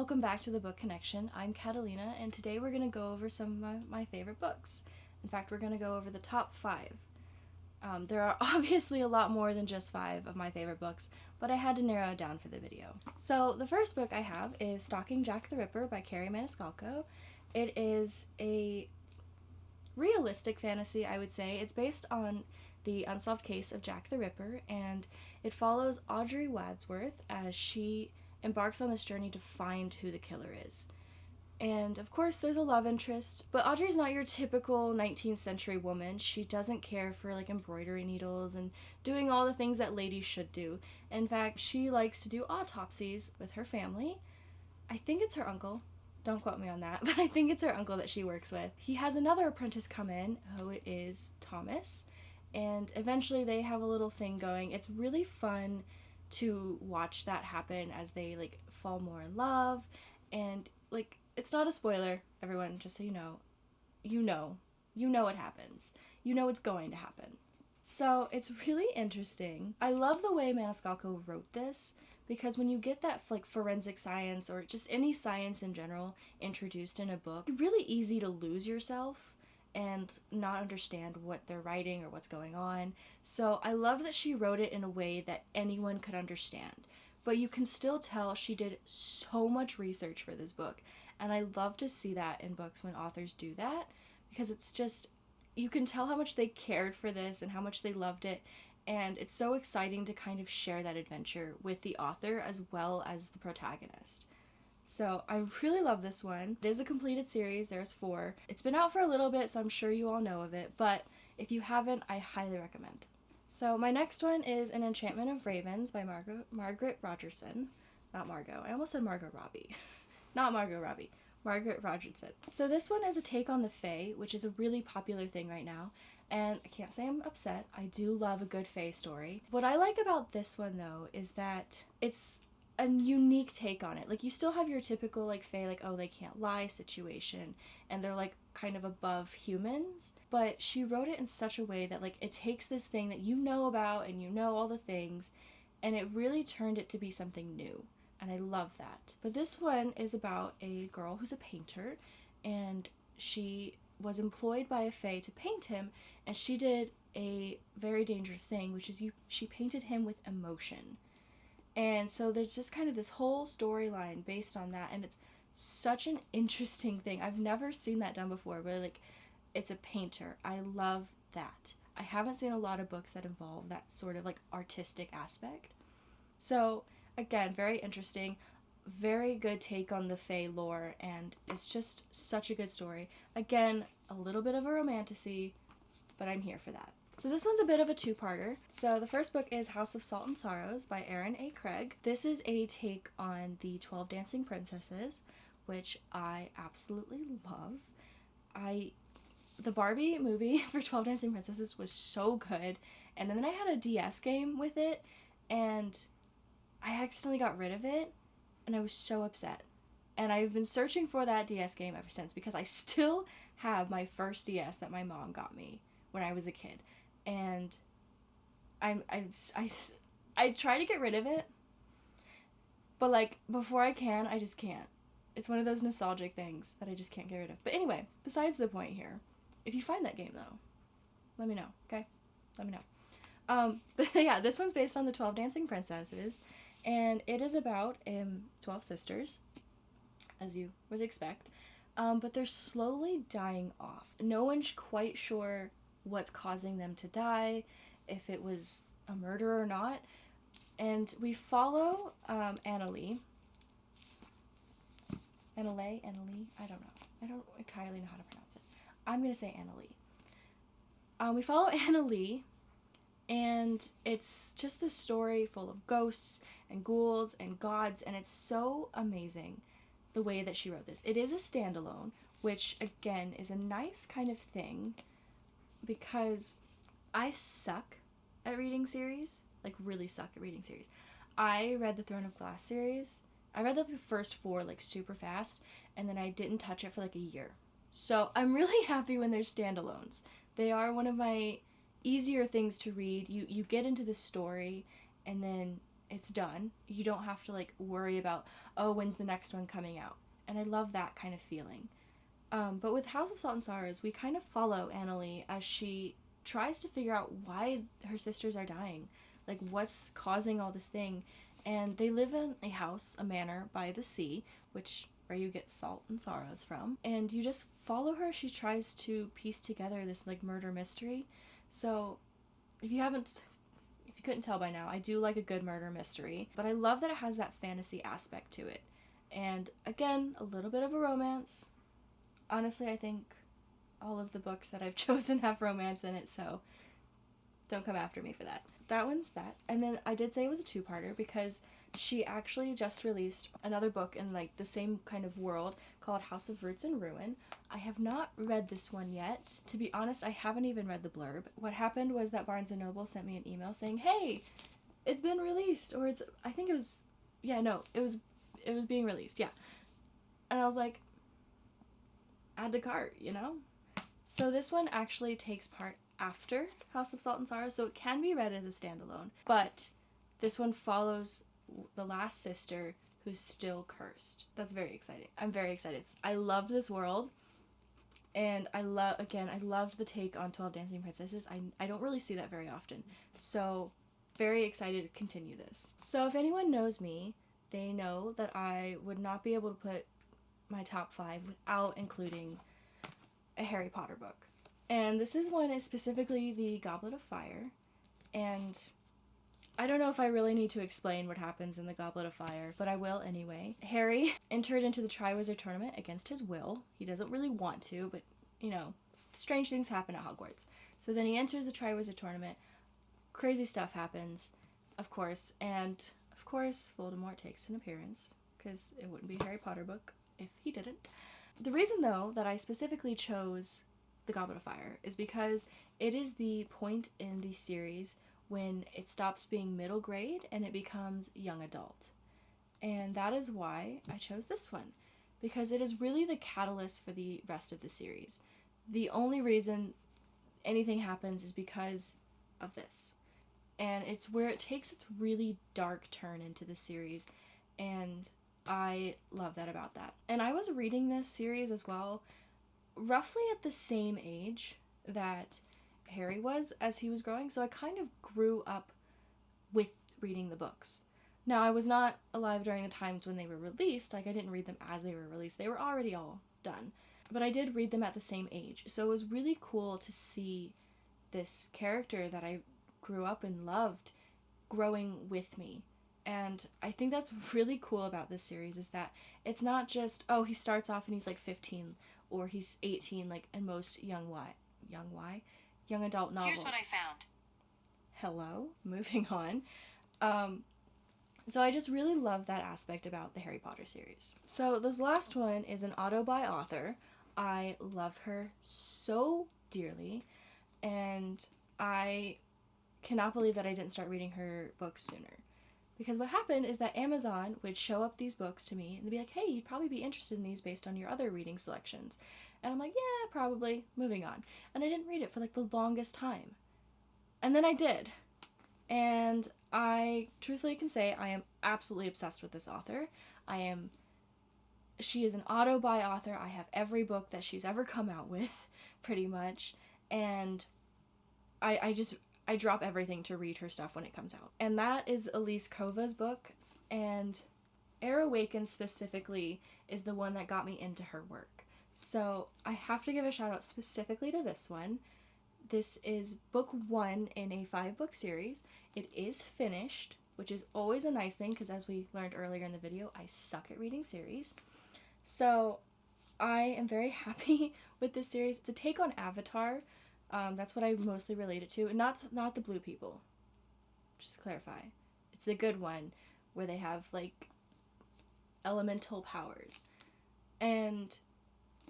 Welcome back to the Book Connection. I'm Catalina, and today we're going to go over some of my favorite books. In fact, we're going to go over the top 5. There are obviously a lot more than just 5 of my favorite books, but I had to narrow it down for the video. So the first book I have is Stalking Jack the Ripper by Carrie Maniscalco. It is a realistic fantasy, I would say. It's based on the unsolved case of Jack the Ripper, and it follows Audrey Wadsworth as she embarks on this journey to find who the killer is. And of course there's a love interest, but Audrey's not your typical 19th century woman. She doesn't care for embroidery needles and doing all the things that ladies should do. In fact, she likes to do autopsies with her family. I think it's her uncle. Don't quote me on that, but I think it's her uncle that she works with. He has another apprentice come in, who is Thomas, and eventually they have a little thing going. It's really fun to watch that happen as they fall more in love, and it's not a spoiler, everyone, just so you know what happens. You know it's going to happen. So it's really interesting. I love the way Maniscalco wrote this, because when you get that forensic science or just any science in general introduced in a book, it's really easy to lose yourself and not understand what they're writing or what's going on. So I love that she wrote it in a way that anyone could understand. But you can still tell she did so much research for this book. And I love to see that in books when authors do that, because it's just, you can tell how much they cared for this and how much they loved it. And it's so exciting to kind of share that adventure with the author as well as the protagonist. So I really love this one. It is a completed series. There's 4. It's been out for a little bit, so I'm sure you all know of it. But if you haven't, I highly recommend. So my next one is An Enchantment of Ravens by Margaret Rogerson. Not Margot. I almost said Margot Robbie. Not Margot Robbie. Margaret Rogerson. So this one is a take on the Fae, which is a really popular thing right now. And I can't say I'm upset. I do love a good Fae story. What I like about this one, though, is that it's a unique take on it. You still have your typical Fae, oh, they can't lie situation, and they're kind of above humans, but she wrote it in such a way that it takes this thing that you know about and you know all the things, and it really turned it to be something new, and I love that. But this one is about a girl who's a painter, and she was employed by a Fae to paint him, and she did a very dangerous thing, which is she painted him with emotion. And so there's just kind of this whole storyline based on that, and it's such an interesting thing. I've never seen that done before, where it's a painter. I love that. I haven't seen a lot of books that involve that sort of artistic aspect. So again, very interesting, very good take on the Fae lore, and it's just such a good story. Again, a little bit of a romantasy, but I'm here for that. So this one's a bit of a 2-parter. So the first book is House of Salt and Sorrows by Erin A. Craig. This is a take on the 12 Dancing Princesses, which I absolutely love. The Barbie movie for 12 Dancing Princesses was so good, and then I had a DS game with it, and I accidentally got rid of it, and I was so upset. And I've been searching for that DS game ever since, because I still have my first DS that my mom got me when I was a kid. And I try to get rid of it, but before I can, I just can't. It's one of those nostalgic things that I just can't get rid of. But anyway, besides the point here, if you find that game though, let me know, okay? Let me know. But yeah, this one's based on the 12 Dancing Princesses, and it is about 12 sisters, as you would expect, but they're slowly dying off. No one's quite sure what's causing them to die, if it was a murder or not. And we follow Annalee, I don't know. I don't entirely know how to pronounce it. I'm going to say Annalee. We follow Annalee, and it's just this story full of ghosts and ghouls and gods, and it's so amazing the way that she wrote this. It is a standalone, which again is a nice kind of thing, because I suck at reading series, really suck at reading series. I read the Throne of Glass series. I read the first 4 super fast, and then I didn't touch it for a year. So I'm really happy when there's standalones. They are one of my easier things to read. You get into the story, and then it's done. You don't have to like worry about, oh, when's the next one coming out. And I love that kind of feeling. But with House of Salt and Sorrows, we kind of follow Annalee as she tries to figure out why her sisters are dying. Like, what's causing all this thing. And they live in a house, a manor by the sea, where you get Salt and Sorrows from. And you just follow her. She tries to piece together this like murder mystery. So if you couldn't tell by now, I do like a good murder mystery, but I love that it has that fantasy aspect to it. And again, a little bit of a romance. Honestly, I think all of the books that I've chosen have romance in it, so don't come after me for that. That one's that. And then I did say it was a two-parter because she actually just released another book in like the same kind of world called House of Roots and Ruin. I have not read this one yet. To be honest, I haven't even read the blurb. What happened was that Barnes & Noble sent me an email saying, hey, it's been released, or it was being released, yeah. And I was like, add to cart, you know? So this one actually takes part after House of Salt and Sorrow, so it can be read as a standalone, but this one follows the last sister who's still cursed. That's very exciting. I'm very excited. I love this world, and I loved the take on 12 Dancing Princesses. I don't really see that very often, so very excited to continue this. So if anyone knows me, they know that I would not be able to put my top 5 without including a Harry Potter book. And this one is specifically the Goblet of Fire, and I don't know if I really need to explain what happens in the Goblet of Fire, but I will anyway. Harry entered into the Triwizard Tournament against his will. He doesn't really want to, but, you know, strange things happen at Hogwarts. So then he enters the Triwizard Tournament. Crazy stuff happens, of course, and of course Voldemort takes an appearance, because it wouldn't be a Harry Potter book if he didn't. The reason, though, that I specifically chose the Goblet of Fire is because it is the point in the series when it stops being middle grade and it becomes young adult. And that is why I chose this one, because it is really the catalyst for the rest of the series. The only reason anything happens is because of this. And it's where it takes its really dark turn into the series, and I love that about that. And I was reading this series as well, roughly at the same age that Harry was as he was growing, so I kind of grew up with reading the books. Now, I was not alive during the times when they were released, like I didn't read them as they were released, they were already all done. But I did read them at the same age, so it was really cool to see this character that I grew up and loved growing with me. And I think that's really cool about this series is that it's not just, oh, he starts off and he's like 15 or he's 18 like in most young adult novels. Here's what I found. Hello, moving on. So I just really love that aspect about the Harry Potter series. So this last one is an auto by author. I love her so dearly, and I cannot believe that I didn't start reading her books sooner. Because what happened is that Amazon would show up these books to me and they'd be like, hey, you'd probably be interested in these based on your other reading selections. And I'm like, yeah, probably. Moving on. And I didn't read it for like the longest time. And then I did. And I truthfully can say I am absolutely obsessed with this author. She is an auto-buy author. I have every book that she's ever come out with, pretty much. And I drop everything to read her stuff when it comes out. And that is Elise Kova's book, and Air Awakens specifically is the one that got me into her work. So I have to give a shout out specifically to this one. This is book 1 in a 5-book series. It is finished, which is always a nice thing because as we learned earlier in the video, I suck at reading series. So I am very happy with this series. It's a take on Avatar. That's what I mostly relate it to. Not the blue people. Just to clarify. It's the good one where they have like elemental powers. And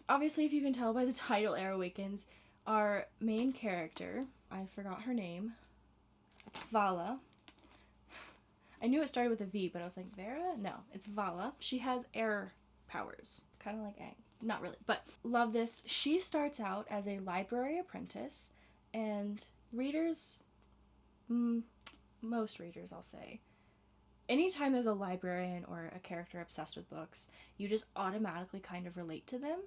obviously, if you can tell by the title, Air Awakens, our main character, I forgot her name, Vala. I knew it started with a V, but I was like, Vera? No, it's Vala. She has air powers. Kind of like Aang. Not really, but love this. She starts out as a library apprentice, and readers, most readers I'll say, anytime there's a librarian or a character obsessed with books, you just automatically kind of relate to them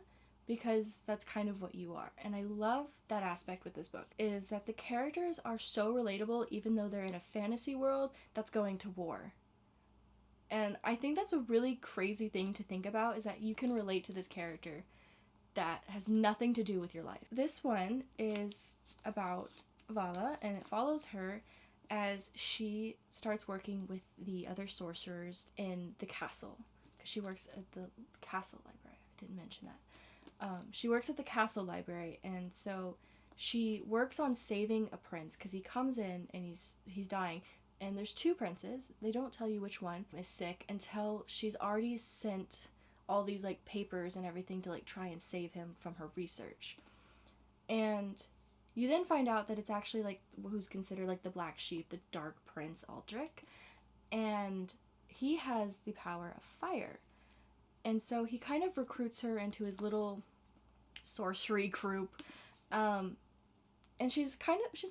because that's kind of what you are. And I love that aspect with this book, is that the characters are so relatable even though they're in a fantasy world that's going to war. And I think that's a really crazy thing to think about, is that you can relate to this character that has nothing to do with your life. This one is about Vala, and it follows her as she starts working with the other sorcerers in the castle, because she works at the castle library. I didn't mention that. She works at the castle library, and so she works on saving a prince, because he comes in and he's dying, and there's two princes. They don't tell you which one is sick until she's already sent all these like papers and everything to like try and save him from her research. And you then find out that it's actually like who's considered like the black sheep, the dark prince Aldrich, and he has the power of fire. And so he kind of recruits her into his little sorcery group. And she's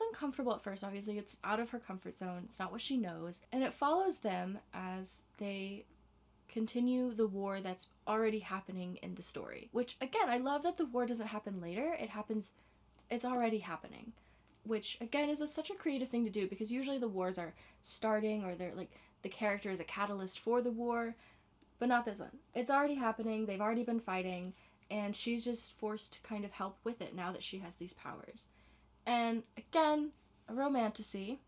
uncomfortable at first, obviously. It's out of her comfort zone. It's not what she knows. And it follows them as they continue the war that's already happening in the story. Which, again, I love that the war doesn't happen later. It's already happening. Which, again, is such a creative thing to do, because usually the wars are starting, or they're like, the character is a catalyst for the war. But not this one. It's already happening. They've already been fighting. And she's just forced to kind of help with it now that she has these powers. And again, a romantasy.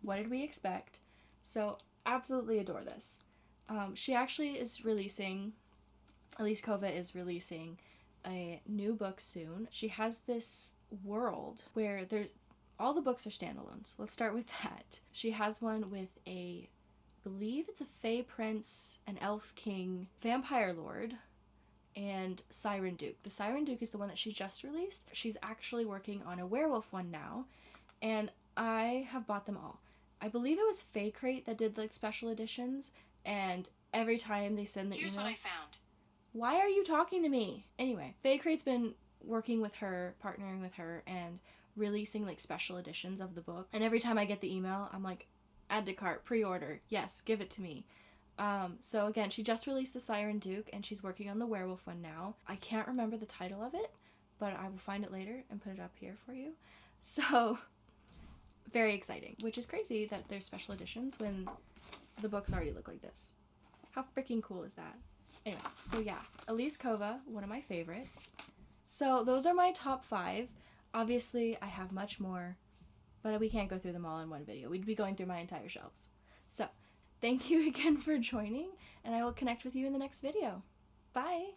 What did we expect? So, absolutely adore this. She actually is releasing, Elise Kova is releasing a new book soon. She has this world where all the books are standalones. Let's start with that. She has one with I believe it's a Fey Prince, an Elf King, Vampire Lord, and Siren Duke. The Siren Duke is the one that she just released. She's actually working on a werewolf one now, and I have bought them all. I believe it was Fey Crate that did the special editions, and every time they send the email... Here's what I found. Why are you talking to me? Anyway, Fey Crate's been working with her, partnering with her, and releasing like special editions of the book. And every time I get the email, I'm like, add to cart, pre-order, yes, give it to me. So again, she just released the Siren Duke, and she's working on the werewolf one now. I can't remember the title of it, but I will find it later and put it up here for you. So, very exciting, which is crazy that there's special editions when the books already look like this. How freaking cool is that? Anyway, so yeah, Elise Kova, one of my favorites. So those are my top 5. Obviously, I have much more, but we can't go through them all in one video. We'd be going through my entire shelves. So, thank you again for joining, and I will connect with you in the next video. Bye!